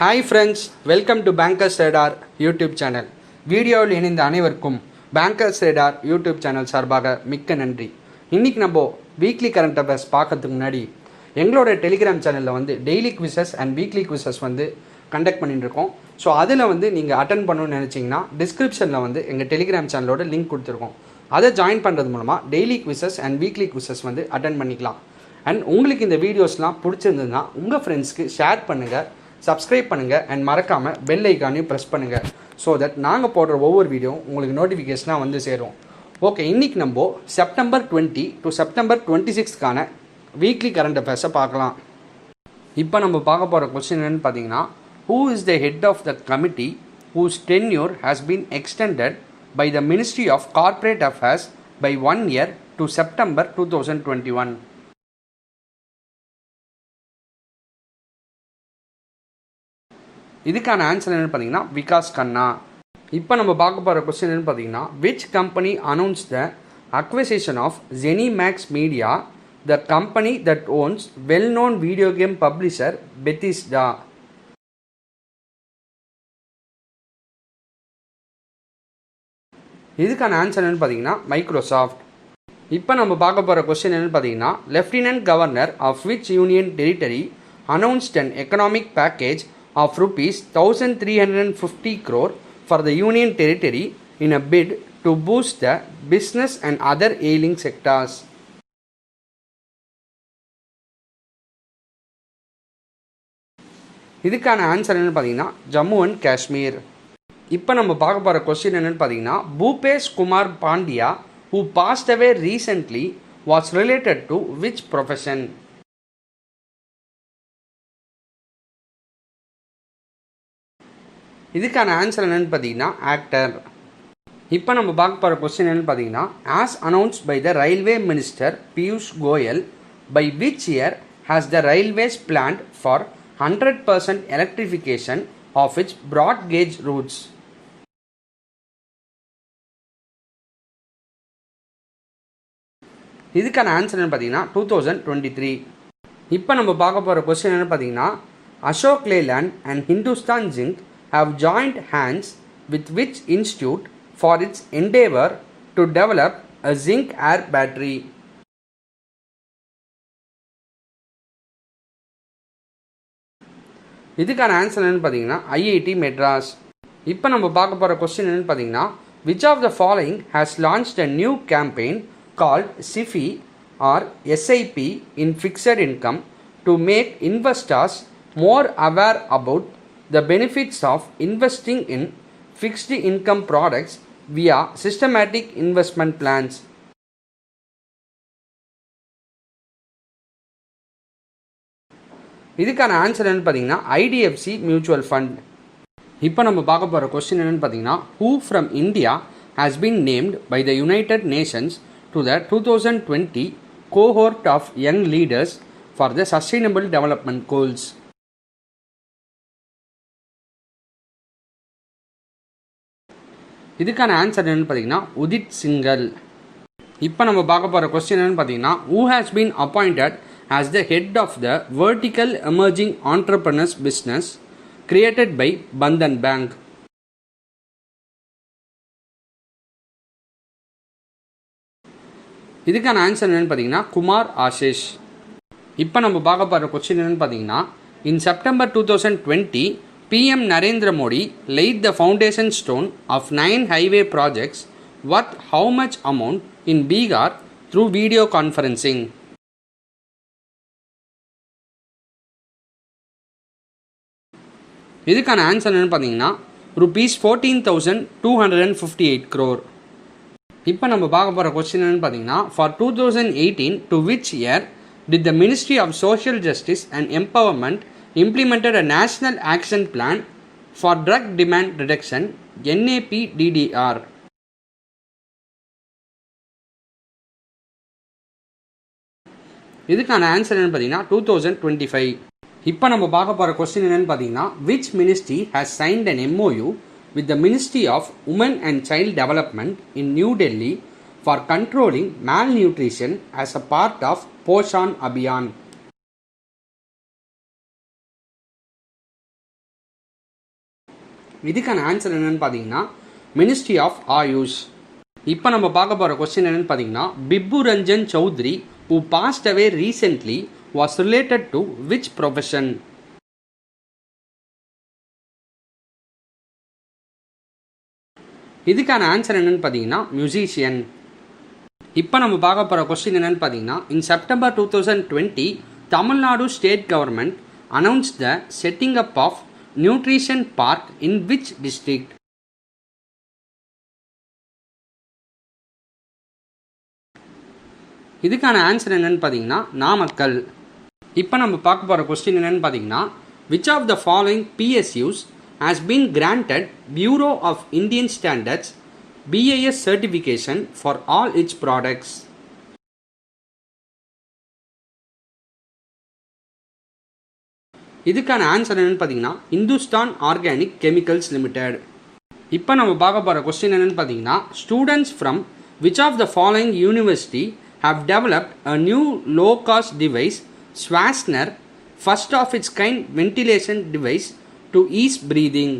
Hi friends, welcome to bankers radar YouTube channel. வீடியோவில் இணைந்த அனைவருக்கும் பேங்கர்ஸ் ரேடார் யூடியூப் சேனல் சார்பாக மிக்க நன்றி. இன்றைக்கி நம்ம வீக்லி கரண்ட் அஃபேர்ஸ் பார்க்கறதுக்கு முன்னாடி எங்களோட டெலிகிராம் சேனலில் daily quizzes and weekly quizzes conduct பண்ணிட்டுருக்கோம். ஸோ அதில் நீங்கள் அட்டன் பண்ணணும்னு நினச்சிங்கன்னா டிஸ்கிரிப்ஷனில் எங்கள் டெலிகிராம் சேனலோட லிங்க் கொடுத்துருக்கோம். அதை ஜாயின் பண்ணுறது மூலமாக daily quizzes and weekly quizzes attend பண்ணிக்கலாம். அண்ட் உங்களுக்கு இந்த வீடியோஸ்லாம் பிடிச்சிருந்ததுன்னா உங்கள் ஃப்ரெண்ட்ஸ்க்கு ஷேர் பண்ணுங்கள், சப்ஸ்கிரைப் பண்ணுங்கள் அண்ட் மறக்காமல் பெல் ஐக்கானையும் ப்ரெஸ் பண்ணுங்கள். ஸோ தட் நாங்கள் போடுற ஒவ்வொரு வீடியோ உங்களுக்கு நோட்டிஃபிகேஷனாக சேரும். ஓகே, இன்றைக்கி நம்ம செப்டம்பர் 20 to செப்டம்பர் 26க்கான வீக்லி கரண்ட் அஃபேர்ஸை பார்க்கலாம். இப்போ நம்ம பார்க்க போகிற கொஸ்டின் என்னென்னு பார்த்தீங்கன்னா, who is the head of the committee whose tenure has been extended by the Ministry of Corporate Affairs by 1 year to September 2021? இதுக்கான ஆன்சர் என்னென்னு பார்த்தீங்கன்னா விகாஸ் கண்ணா. இப்போ நம்ம பார்க்க போகிற கொஸ்டின் என்னென்னு பார்த்தீங்கன்னா, which company announce the acquisition of ZeniMax media, the company that owns well known video game publisher Bethesda? இதுக்கான ஆன்சர் என்னென்னு பார்த்தீங்கன்னா மைக்ரோசாஃப்ட். இப்போ நம்ம பார்க்க போகிற கொஸ்டின் என்னென்னு பார்த்தீங்கன்னா, lieutenant governor of which union territory announced an economic package of rupees 1350 crore for the union territory in a bid to boost the business and other ailing sectors? இதுக்கான answer என்னன்னு பார்த்தீங்கன்னா Jammu and Kashmir. இப்போ நம்ம பார்க்க போகிற question என்னன்னு பார்த்தீங்கன்னா, Bhupesh Kumar Pandya who passed away recently was related to which profession? இதுக்கான ஆன்சர் என்னென்னு பார்த்தீங்கன்னா ஆக்டர். இப்போ நம்ம பார்க்க போகிற கொஸ்டின் என்னென்னு பார்த்தீங்கன்னா, as announced by the railway minister Piyush Goyal, by which year has the railways planned for 100% electrification of its broad gauge routes? இதுக்கான ஆன்சர் என்னென்னு பார்த்தீங்கன்னா 2023. இப்போ நம்ம பார்க்க போகிற கொஸ்டின் என்னென்னு பார்த்தீங்கன்னா, Ashok Leyland and Hindustan Zinc have joined hands with which institute for its endeavor to develop a zinc air battery? இதுக்கான ஆன்சர் என்னன்னு பார்த்தீங்கன்னா ஐஐடி மெட்ராஸ். இப்போ நம்ம பார்க்க போகிற கொஸ்டின் என்னன்னு பார்த்தீங்கன்னா, which of the following has launched a new campaign called SIFI or SIP in fixed income to make investors more aware about the benefits of investing in fixed income products via systematic investment plans? இதுக்கான answer என்னன்னு பார்த்தீங்கன்னா IDFC mutual fund. இப்போ நம்ம பார்க்க போகிற question என்னன்னு பார்த்தீங்கன்னா, who from India has been named by the United Nations to the 2020 cohort of young leaders for the Sustainable Development Goals? இதுக்கான ஆன்சர் என்னென்னு பார்த்தீங்கன்னா உதித் சிங்கல். இப்போ நம்ம பார்க்க போகிற கொஸ்டின் என்னென்னு பார்த்தீங்கன்னா, who has been appointed as the head of the vertical emerging entrepreneurs business created by Bandhan Bank? இதுக்கான ஆன்சர் என்னென்னு பார்த்தீங்கன்னா குமார் ஆஷிஷ். இப்போ நம்ம பார்க்க போகிற கொஸ்டின் என்னென்னு பார்த்தீங்கன்னா, in September 2020 PM Narendra Modi laid the foundation stone of 9 highway projects worth how much amount in Bihar through video conferencing? இதுக்கான ஆன்சர் என்னன்னு பார்த்தீங்கன்னா rupees 14,258 crore. இப்போ நம்ம பார்க்க போகிற கொஸ்டின் என்னன்னு பார்த்தீங்கன்னா, for 2018 to which year did the Ministry of Social Justice and Empowerment implemented a national action plan for drug demand reduction NAPDDR? இதுக்கான ஆன்சர் என்னன்னு பார்த்தீங்கன்னா 2025. இப்போ நம்ம பார்க்க போகிற கொஸ்டின் என்னன்னு பார்த்தீங்கன்னா, which ministry has signed an MOU with the Ministry of Women and Child Development in New Delhi for controlling malnutrition as a part of Poshan Abhiyan? இதுக்கான ஆன்சர் என்னன்னு பார்த்தீங்கன்னா மினிஸ்ட்ரி ஆஃப் ஆயுஷ். இப்போ நம்ம பார்க்க போகிற கொஸ்டின் என்னன்னு பார்த்தீங்கன்னா Bibhu Ranjan Chowdhury who passed away recently was related to which profession? இதுக்கான ஆன்சர் என்னன்னு பார்த்தீங்கன்னா மியூசிஷியன். இப்போ நம்ம பார்க்க போகிற கொஸ்டின் என்னன்னு பார்த்தீங்கன்னா in September 2020 Tamil Nadu state government announced the setting up of nutrition park in which district? இதுக்கான ஆன்சர் என்னன்னு பார்த்தீங்கன்னா நாமக்கல். இப்போ நம்ம பார்க்க போகிற கொஸ்டின் என்னன்னு பார்த்தீங்கன்னா which of the following PSUs has been granted Bureau of Indian Standards BIS certification for all its products? இதுக்கான ஆன்சர் என்னன்னு பார்த்தீங்கன்னா இந்துஸ்தான் ஆர்கானிக் கெமிக்கல்ஸ் லிமிடெட். இப்போ நம்ம பார்க்க போகிற கொஸ்டின் என்னன்னு பார்த்தீங்கன்னா students from which of the following university have developed a new low-cost device, Schwarzner, first of its kind ventilation device to ease breathing?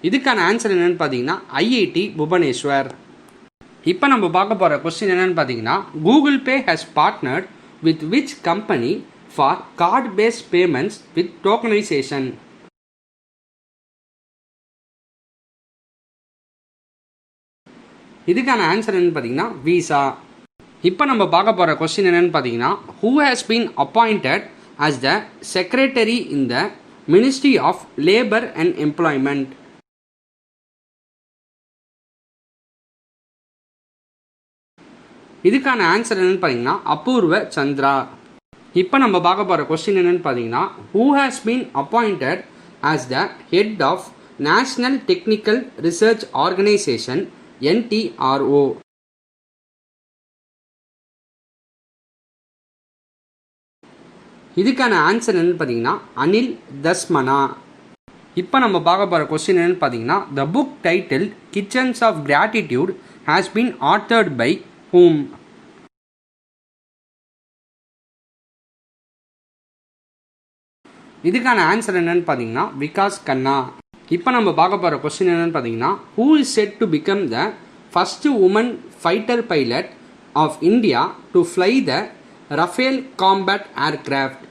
இதுக்கான ஆன்சர் என்னன்னு பார்த்தீங்கன்னா ஐஐடி புவனேஸ்வர். இப்போ நம்ம பார்க்க போகிற கொஸ்டின் என்னன்னு பார்த்தீங்கன்னா Google Pay has partnered with which company for card based payments with tokenisation? இதுக்கான ஆன்சர் என்னன்னு பார்த்தீங்கன்னா விசா. இப்போ நம்ம பார்க்க போகிற கொஸ்டின் என்னன்னு பார்த்தீங்கன்னா who has been appointed as the secretary in the ministry of labour and employment? இதுக்கான ஆன்சர் என்னன்னு பார்த்தீங்கன்னா அபூர்வ சந்திரா. இப்போ நம்ம பார்க்க போகிற கொஸ்டின் என்னன்னு பார்த்தீங்கன்னா who has been appointed as the head of national technical research organisation NTRO? இதுக்கான ஆன்சர் என்னன்னு பார்த்தீங்கன்னா அனில் தஸ்மனா. இப்போ நம்ம பார்க்க போகிற கொஸ்டின் என்னன்னு பார்த்தீங்கன்னா the book title kitchens of gratitude has been authored by whom? இதுக்கான ஆன்சர் என்னன்னு பார்த்தீங்கன்னா விகாஸ் கண்ணா. இப்போ நம்ம பார்க்க போகிற கொஸ்டின் என்னன்னு பார்த்தீங்கன்னா who is set to become the first woman fighter pilot of India to fly the Rafale combat aircraft?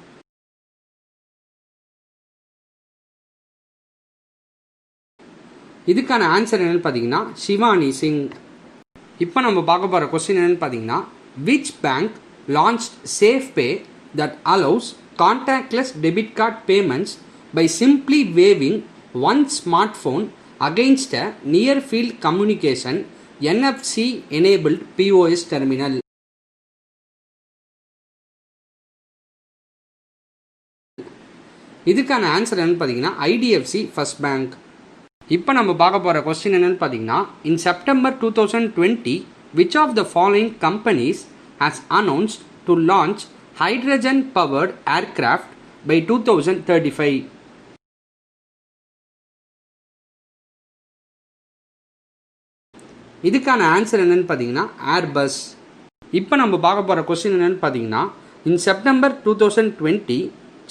இதுக்கான ஆன்சர் என்னன்னு பார்த்தீங்கன்னா சிவானி சிங். இப்போ நம்ம பார்க்க போகிற கொஸ்டின் என்னன்னு பார்த்தீங்கன்னா which bank launched safe pay that allows contactless debit card payments by simply waving one smartphone against a near field communication NFC enabled POS terminal? இதுக்கான ஆன்சர் என்னன்னு பார்த்தீங்கன்னா ஐடிஎஃப்சி ஃபர்ஸ்ட் பேங்க். இப்போ நம்ம பார்க்க போகிற கொஸ்டின் என்னன்னு பார்த்தீங்கன்னா in September 2020 which of the following companies has announced to launch hydrogen powered aircraft by 2035? இதுக்கான ஆன்சர் என்னன்னு பார்த்தீங்கன்னா ஏர்பஸ். இப்போ நம்ம பார்க்க போகிற கொஸ்டின் என்னன்னு பார்த்தீங்கன்னா in September 2020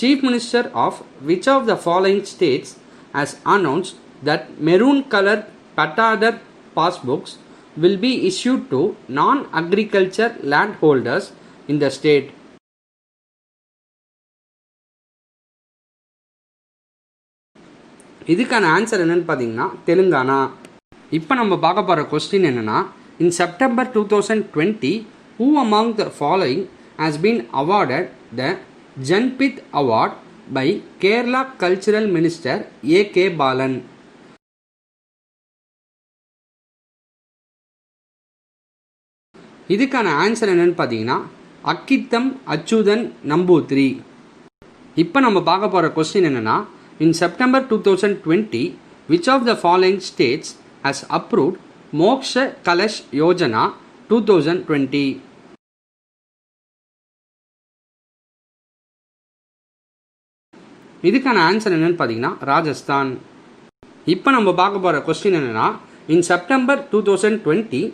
chief minister of which of the following states has announced that maroon colour pattadar passbooks will be issued to non-agriculture landholders in the state? இதுக்கான ஆன்சர் என்னன்னு பார்த்தீங்கன்னா தெலுங்கானா. இப்போ நம்ம பார்க்க போகிற கொஸ்டின் என்னன்னா இன் September 2020 who among the following has been awarded the Janpith Award by Kerala Cultural Minister A.K. Balan? இதுக்கான answer என்னன்னு பார்த்தீங்கன்னா அக்கித்தம் அச்சுதன் நம்பூத்ரி. இப்போ நம்ம பார்க்க போகிற கொஸ்டின் என்னன்னா இன் September 2020 which of the following states has approved மோக்ஷ கலஷ் யோஜனா 2020? இதுக்கான ஆன்சர் என்னன்னு பார்த்தீங்கன்னா ராஜஸ்தான். இப்போ நம்ம பார்க்க போகிற கொஸ்டின் என்னன்னா இன் September 2020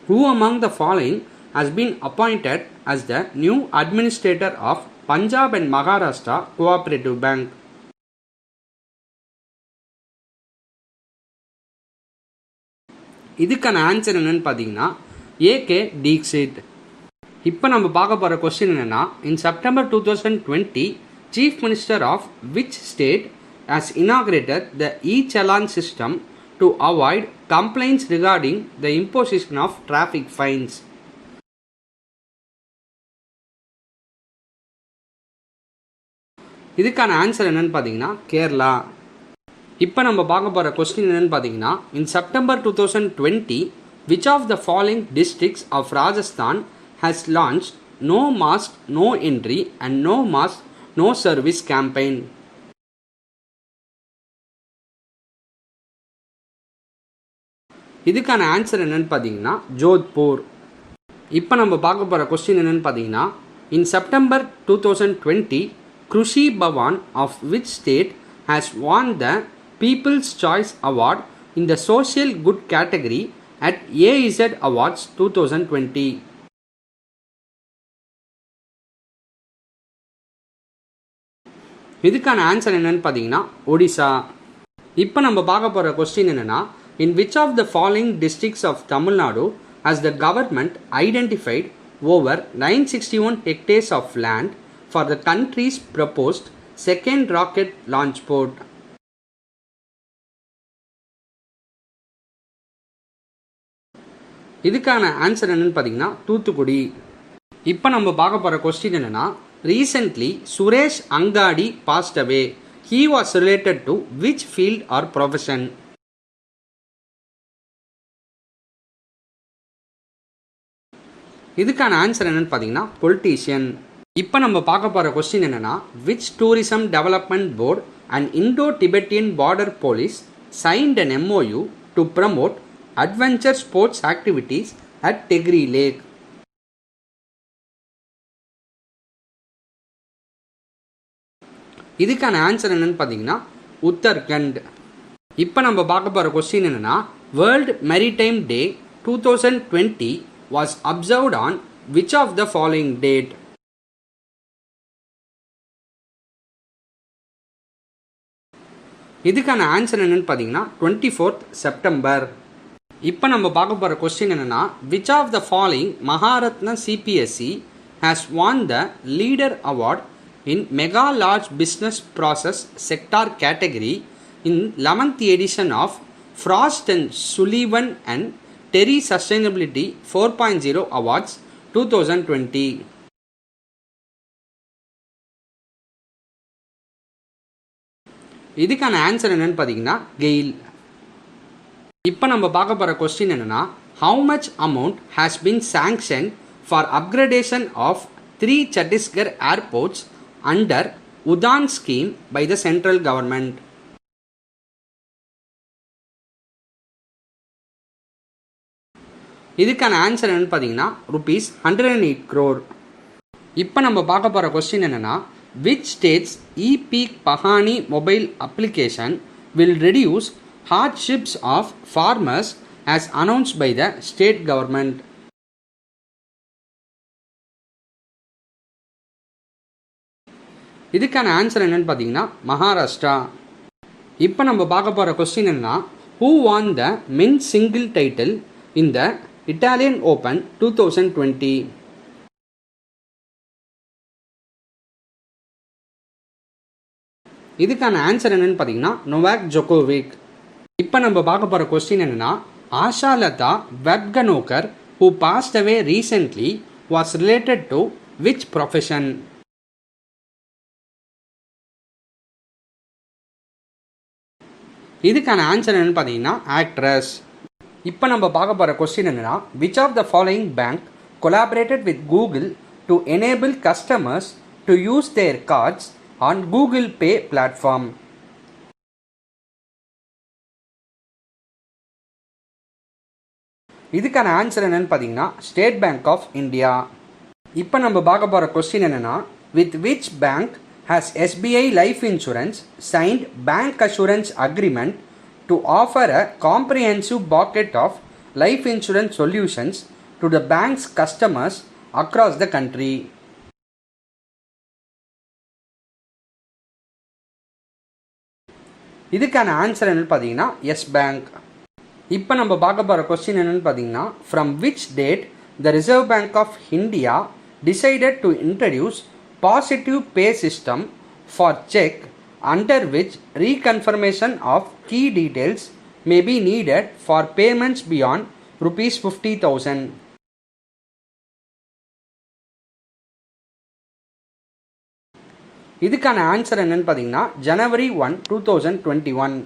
who among the following has been appointed as the new administrator of Punjab and Maharashtra Cooperative Bank. இதுக்கான ஆன்சர் என்னன்னு பார்த்தீங்கன்னா ஏகே தீக்ஷித். இப்போ நம்ம பார்க்க போகிற கொஸ்டின் என்னென்னா, in September 2020 chief minister of which state has inaugurated the e-challan system to avoid complaints regarding the imposition of traffic fines. இதுக்கான answer என்னன்னு பார்த்தீங்கன்னா கேரளா. இப்போ நம்ம பார்க்க போகிற கொஸ்டின் என்னன்னு பார்த்தீங்கன்னா, in September 2020 which of the following districts of Rajasthan has launched no mask no entry and no mask no service campaign? இதுக்கான ஆன்சர் என்னன்னு பார்த்தீங்கன்னா ஜோத்பூர். இப்போ நம்ம பார்க்க போகிற கொஸ்டின் என்னன்னு பார்த்தீங்கன்னா, in September 2020 Krushi Bhavan of which state has won the People's Choice Award in the Social Good category at AIZ Awards 2020? இதுக்கான ஆன்சர் என்னன்னு பார்த்தீங்கன்னா ஒடிசா. இப்போ நம்ம பார்க்க போகிற கொஸ்டின் என்னென்னா, in which of the following districts of Tamil Nadu has the government identified over 961 hectares of land for the country's proposed second rocket launch port? இதுக்கான answer என்னன்னு பார்த்தீங்கன்னா தூத்துக்குடி. இப்போ நம்ம பார்க்க போகிற கொஸ்டின் என்னென்னா, recently Suresh Angadi passed away. He was related to which field or profession? இதுக்கான answer என்னன்னு பார்த்தீங்கன்னா பொலிட்டீஷியன். இப்போ நம்ம பார்க்க போகிற கொஸ்டின் என்னென்னா, which tourism development board and Indo Tibetan border police signed an MOU to promote adventure sports activities at Tegri Lake? இதுக்கான answer என்னன்னு பார்த்தீங்கன்னா உத்தரகண்ட். இப்போ நம்ம பார்க்க போகிற கொஸ்டின் என்னென்னா, world maritime day 2020 was observed on which of the following date? இதுக்கான answer என்னன்னு பார்த்தீங்கன்னா 24th செப்டம்பர். இப்போ நம்ம பார்க்க போகிற கொஸ்டின் என்னென்னா, which of the following Maharatna CPSE has won the leader award in mega large business process sector category in 11th edition of Frost and Sullivan and TERI sustainability 4.0 awards 2020? இதுக்கான answer என்னன்னு பார்த்தீங்கன்னா கெயில். இப்போ நம்ம பார்க்க போகிற கொஸ்டின் என்னென்னா, how much amount has been sanction for upgradation of 3 Chhattisgarh airports under Udan scheme by the central government? இதுக்கான answer என்னன்னு பார்த்தீங்கன்னா ₹108 crore. இப்போ நம்ம பார்க்க போகிற கொஸ்டின் என்னென்னா, which states e-peak Pahani mobile application will reduce hardships of farmers as announced by the state government? இதுக்கான answer என்னன்னு பார்த்தீங்கன்னா மகாராஷ்டிரா. இப்போ நம்ம பார்க்க போகிற கொஸ்டின் என்னன்னா, who won the men's single title in the Italian Open 2020? இதுக்கான ஆன்சர் என்னன்னு பார்த்தீங்கன்னா நோவாக் ஜோகோவிக். இப்போ நம்ம பார்க்க போகிற கொஸ்டின் என்னென்னா, Ashalata Wabgaonkar who passed away recently was related to which profession? இதுக்கான ஆன்சர் என்னன்னு பார்த்தீங்கன்னா ஆக்ட்ரஸ். இப்போ நம்ம பார்க்க போகிற கொஸ்டின் என்னென்னா, which of the following bank collaborated with Google to enable customers to use their cards on Google Pay platform? இதுக்கான answer என்னன்னு பார்த்தீங்கன்னா ஸ்டேட் பேங்க் ஆஃப் இந்தியா. இப்போ நம்ம பார்க்க போகிற கொஸ்டின் என்னென்னா, with which bank has SBI Life Insurance signed bank assurance agreement to offer a comprehensive bucket of life insurance solutions to the bank's customers across the country. இதுக்கான answer என்னன்னு பார்த்தீங்கன்னா S bank. இப்போ நம்ம பார்க்க போகிற question என்னன்னு பார்த்தீங்கன்னா, from which date the Reserve Bank of India decided to introduce positive pay system for cheque under which reconfirmation of key details may be needed for payments beyond ₹50,000. இதுக்கான answer என்னன்னு பார்த்தீங்கன்னா January 1, 2021.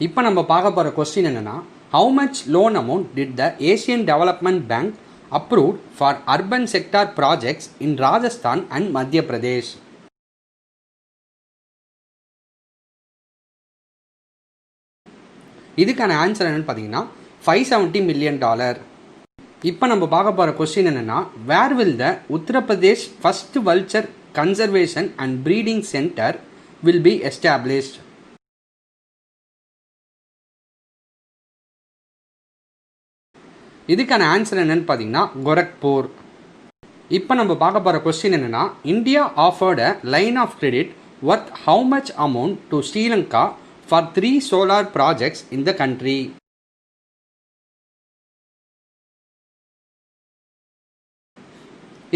இப்போ நம்ம பார்க்க போகிற question என்னன்னா, how much loan amount did the Asian development bank approved for urban sector projects in Rajasthan and மத்திய பிரதேஷ்? இதுக்கான ஆன்சர் என்னன்னு பார்த்தீங்கன்னா $570 million. இப்போ நம்ம பார்க்க போகிற கொஸ்டின் என்னன்னா, where will the Uttar Pradesh first vulture conservation and breeding centre will be established? இதுக்கான ஆன்சர் என்னன்னு பார்த்தீங்கன்னா கோரக்பூர். இப்போ நம்ம பார்க்க போகிற கொஸ்டின் என்னன்னா, India offered a line of credit worth how much amount to Sri Lanka for 3 solar projects in the country?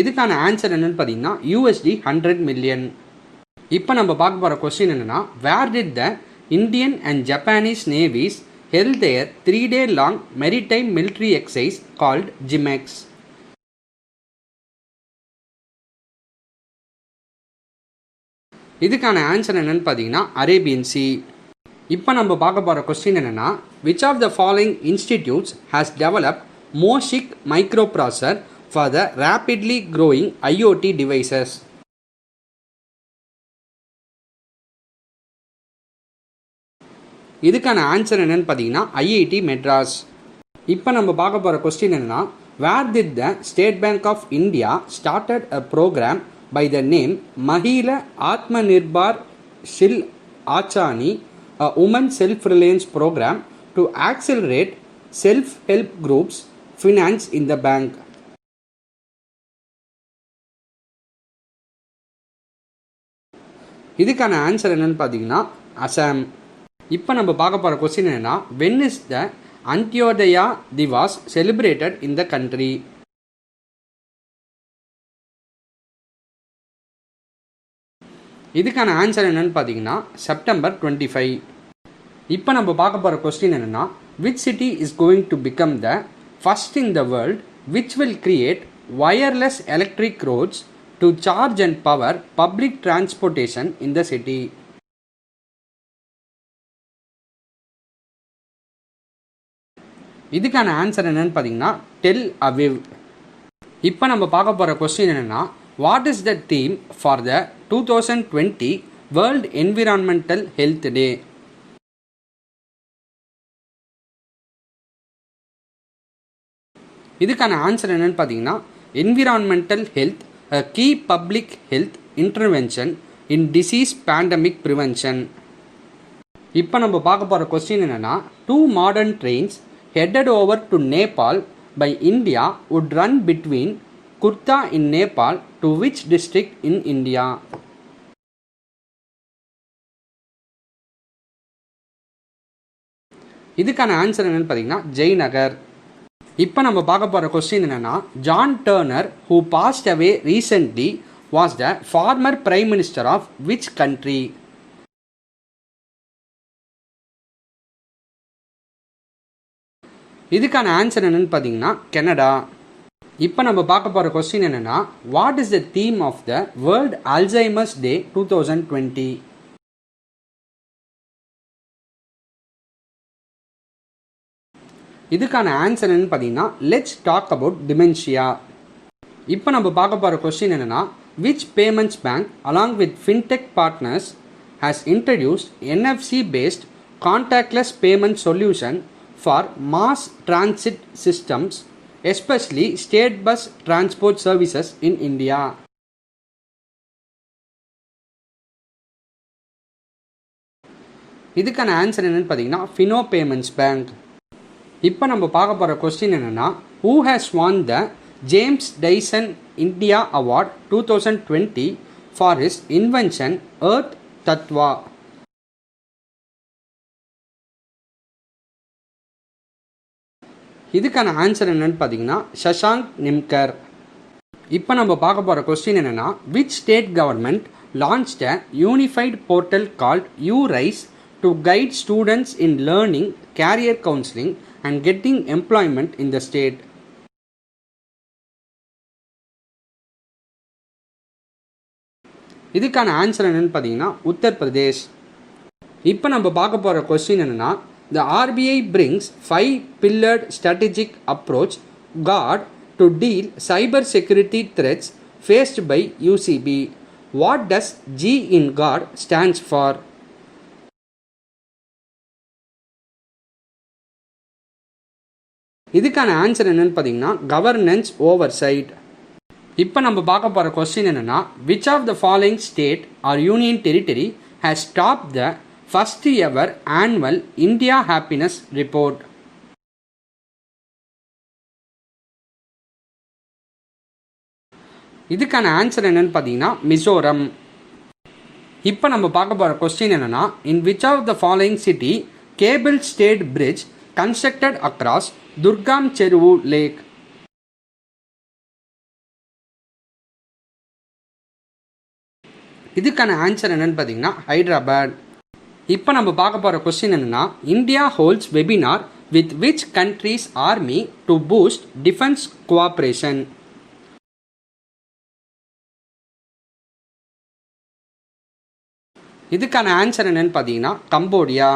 இதுக்கான answer என்னன்னு பார்த்தீங்கன்னா $100 million. இப்போ நம்ம பார்க்க போகிற கொஸ்டின் என்னன்னா, where did the Indian and Japanese navies held their 3-day long maritime military exercise called JIMEX? இதுக்கான answer என்னன்னு பார்த்தீங்கன்னா அரேபியன் சி. இப்போ நம்ம பார்க்க போகிற கொஸ்டின் என்னன்னா, which of the following institutes has developed MOSIC microprocessor for the rapidly growing IoT devices? இதுக்கான answer என்னன்னு பார்த்தீங்கன்னா ஐஐடி மெட்ராஸ். இப்போ நம்ம பார்க்க போகிற கொஸ்டின் என்னன்னா, where did the State Bank of India started a program by the name Mahila Atma Nirbhar Shil Achoni, a woman self reliance program to accelerate self help groups finance in the bank? இதுக்கான answer என்னன்னு பார்த்தீங்கன்னா அசாம். இப்போ நம்ம பார்க்க போகிற கொஸ்டின் என்னன்னா, when is the Antyodaya Diwas celebrated in the country? இதுக்கான answer என்னன்னு பார்த்தீங்கன்னா September 25. இப்போ நம்ம பார்க்க போகிற கொஸ்டின் என்னன்னா, which city is going to become the first in the world which will create wireless electric roads to charge and power public transportation in the city? இதுக்கான answer என்னன்னு பார்த்தீங்கன்னா டெல் அவிவ். இப்போ நம்ம பார்க்க போகிற கொஸ்டின் என்னன்னா, what is the theme for the 2020 world environmental health day? இதுக்கான answer என்னன்னு பார்த்தீங்கன்னா environmental health, key public health intervention in disease pandemic prevention. இப்போ நம்ம பார்க்க போகிற கொஸ்டின் என்னன்னா, 2 modern trains headed over to Nepal by India would run between Kurta in Nepal to which district in India? இதுக்கான answer என்னன்னு பார்த்தீங்கன்னா ஜெய்நகர். இப்போ நம்ம பார்க்க போகிற கொஸ்டின் என்னன்னா, John turner who passed away recently was the former prime minister of which country? இதுக்கான answer என்னன்னு பார்த்தீங்கன்னா கனடா. இப்போ நம்ம பார்க்க போகிற கொஸ்டின் என்னன்னா, what is the theme of the World Alzheimer's Day 2020? இதுக்கான ஆன்சர் என்னன்னு பார்த்தீங்கன்னா லெட்ஸ் டாக் அபவுட் டிமென்ஷியா. இப்போ நம்ம பார்க்க போகிற கொஸ்டின் என்னன்னா, which payments bank along with fintech partners has introduced NFC based contactless payment solution for mass transit systems, especially state bus transport services in India? இதுக்கான answer என்னன்னு பார்த்தீங்கன்னா Fino payments bank. இப்போ நம்ம பார்க்க போகிற கொஸ்டின் என்னென்னா, who has won the James Dyson India award 2020 for his invention Earth Tattva? இதுக்கான answer என்னன்னு பார்த்தீங்கன்னா சஷாங்க் நிம்கர். இப்போ நம்ம பார்க்க போகிற கொஸ்டின் என்னென்னா, which state government launched a unified portal called URISE to guide students in learning, career counselling and getting employment in the state? இதுக்கான answer என்னன்னு பார்த்தீங்கன்னா உத்தரப்பிரதேஷ். இப்போ நம்ம பார்க்க போகிற கொஸ்டின் என்னென்னா, the RBI brings 5-pillared strategic approach guard to deal cyber security threats faced by UCB. What does G in guard stands for? இதுக்கான answer என்னன்னு பார்த்தீங்கன்னா கவர்னன்ஸ் ஓவர்சைட். இப்போ நம்ம பார்க்க போகிற கொஸ்டின் என்னென்னா, which of the following state or union territory has top the first ever annual India happiness report? இதுக்கான answer என்னன்னு பார்த்தீங்கன்னா மிசோரம். இப்போ நம்ம பார்க்க போகிற கொஸ்டின் என்னென்னா, in which of the following city cable stayed bridge constructed across Durgam Cheruvu lake? இதுக்கான answer என்னன்னு பார்த்தீங்கன்னா ஹைதராபாத். இப்போ நம்ம பார்க்க போகிற கொஸ்டின் என்னென்னா, India holds webinar with which countries army to boost defence cooperation? இதுக்கான ஆன்சர் என்னன்னு பார்த்தீங்கன்னா கம்போடியா.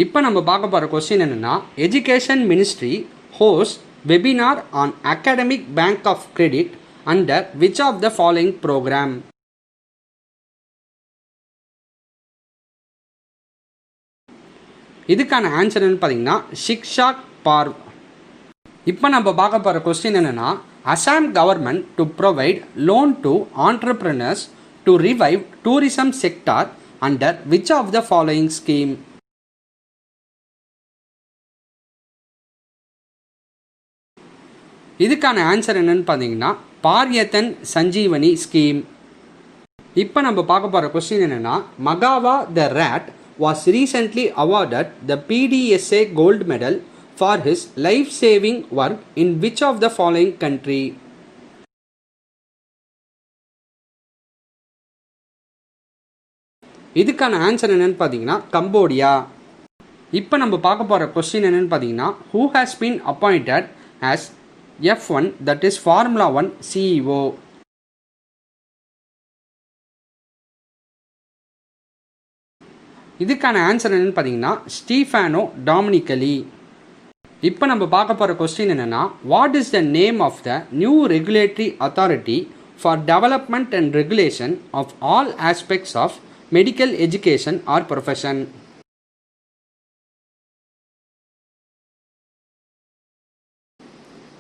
இப்போ நம்ம பார்க்க போகிற கொஸ்டின் என்னென்னா, education ministry host webinar on academic bank of credit under which of the following programme? இதுக்கான ஆன்சர் என்னன்னு பார்த்தீங்கன்னா ஷிக்ஷாக் பார்வ். இப்போ நம்ம பார்க்க போகிற கொஸ்டின் என்னென்னா, Assam government to provide loan to entrepreneurs to revive tourism sector under which of the following scheme? இதுக்கான answer என்னன்னு பார்த்தீங்கன்னா பாரியத்தன் சஞ்சீவனி ஸ்கீம். இப்போ நம்ம பார்க்க போகிற கொஸ்டின் என்னென்னா, Magawa the rat was recently awarded the PDSA gold medal for his life saving work in which of the following country? இதுக்கான answer என்னன்னு பார்த்தீங்கன்னா கம்போடியா. இப்போ நம்ம பார்க்க போகிற கொஸ்டின் என்னன்னு பார்த்தீங்கன்னா, who has been appointed as F1 that is formula 1 CEO? இதுக்கான ஆன்சர் என்னன்னு பார்த்தீங்கன்னா ஸ்டீஃபானோ டாமினிகலி. இப்போ நம்ம பார்க்க போகிற கொஸ்டின் என்னென்னா, what is the name of the new regulatory authority for development and regulation of all aspects of medical education or profession?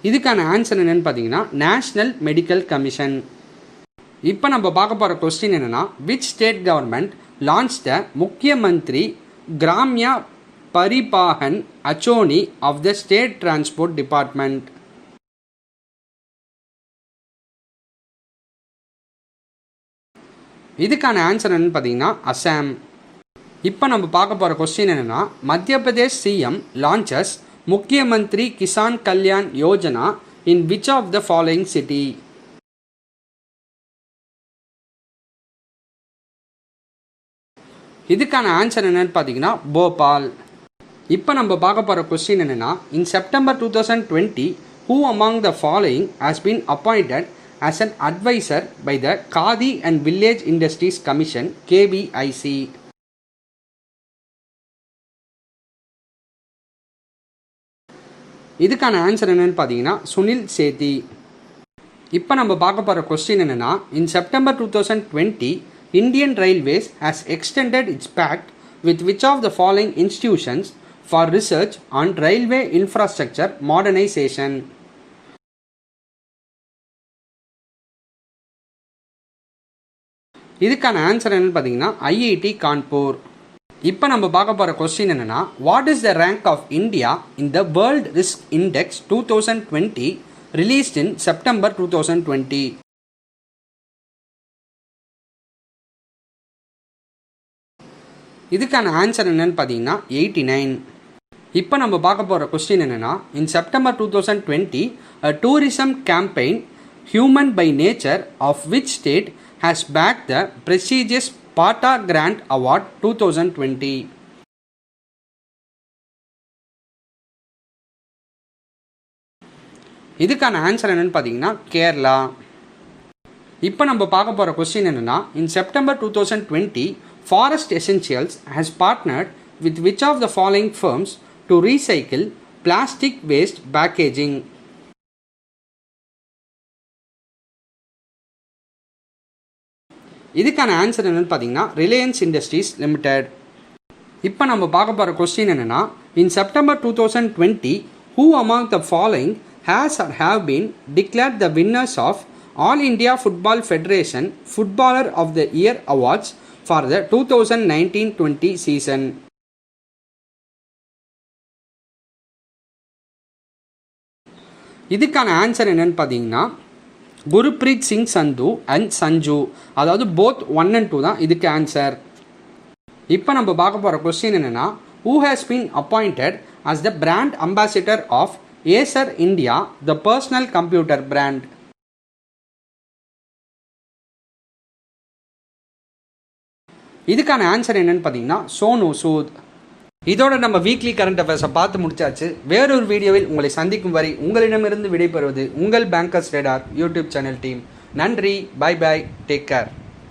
இதுக்கான answer என்னன்னு பார்த்தீங்கன்னா நேஷ்னல் மெடிக்கல் கமிஷன். இப்போ நம்ம பார்க்க போகிற கொஸ்டின் என்னென்னா, which state government launch the Mukhyamantri Gramya Paribahan Achoni of the state transport department? இதுக்கான answer என்னன்னு பார்த்தீங்கன்னா அசாம். இப்போ நம்ம பார்க்க போகிற கொஸ்டின் என்னென்னா, Madhya Pradesh CM launches Mukhyamantri Kisan Kalyan Yojana in which of the following city? இதுக்கான ஆன்சர் என்னன்னு பார்த்தீங்கன்னா போபால். இப்போ நம்ம பார்க்க போகிற கொஸ்டின் என்னென்னா, in September 2020 who among the following has been appointed as an advisor by the Khadi and Village Industries Commission KVIC? இதுக்கான ஆன்சர் என்னன்னு பார்த்தீங்கன்னா சுனில் சேத்தி. இப்போ நம்ம பார்க்க போகிற கொஸ்டின் என்னென்னா, in September 2020 Indian Railways has extended its pact with which of the following institutions for research on railway infrastructure modernization? இதுக்கான ஆன்சர் என்னன்னு பார்த்தீங்கன்னா ஐஐடி கான்பூர். இப்போ நம்ம பார்க்க போகிற கொஸ்டின் என்னென்னா, what is the rank of India in the world risk index 2020 released in September 2020? இதுக்கான answer என்னன்னு பார்த்தீங்கன்னா 89. இப்போ நம்ம பார்க்க போகிற கொஸ்டின் என்னென்னா, in September 2020 a tourism campaign human by nature of which state has backed the prestigious Pata Grant Award 2020? இதுக்கான answer என்னன்னு பார்த்தீங்கன்னா கேரளா. இப்போ நம்ம பார்க்க போகிற கொஸ்டின் என்னென்னா, in September 2020 Forest Essentials has partnered with which of the following firms to recycle plastic waste packaging? இதுக்கான answer என்னன்னு பார்த்தீங்கன்னா ரிலையன்ஸ் இண்டஸ்ட்ரீஸ் லிமிடெட். இப்போ நம்ம பார்க்க போகிற கொஸ்டின் என்னென்னா, in September 2020 who among the following has or have been declared the winners of All India Football Federation Footballer of the Year Awards for the 2019-20 season? இதுக்கான answer என்னன்னு பார்த்தீங்கன்னா குருப்ரீத் Singh Sandhu and Sanju, அதாவது both 1 and 2 தான் இதுக்கு answer. இப்போ நம்ம பார்க்க போகிற கொஸ்டின் என்னென்னா, who has been appointed as the brand ambassador of Acer India, the personal computer brand? இதுக்கான ஆன்சர் என்னன்னு பார்த்தீங்கன்னா சோனு சூத். இதோட நம்ம வீக்லி கரண்ட் அஃபேர்ஸை பார்த்து முடிச்சாச்சு. வேறொரு வீடியோவில் உங்களை சந்திக்கும் வரை உங்களிடமிருந்து விடைபெறுவது உங்கள் bankers radar YouTube channel team. நன்றி, பை பை, டேக் கேர்.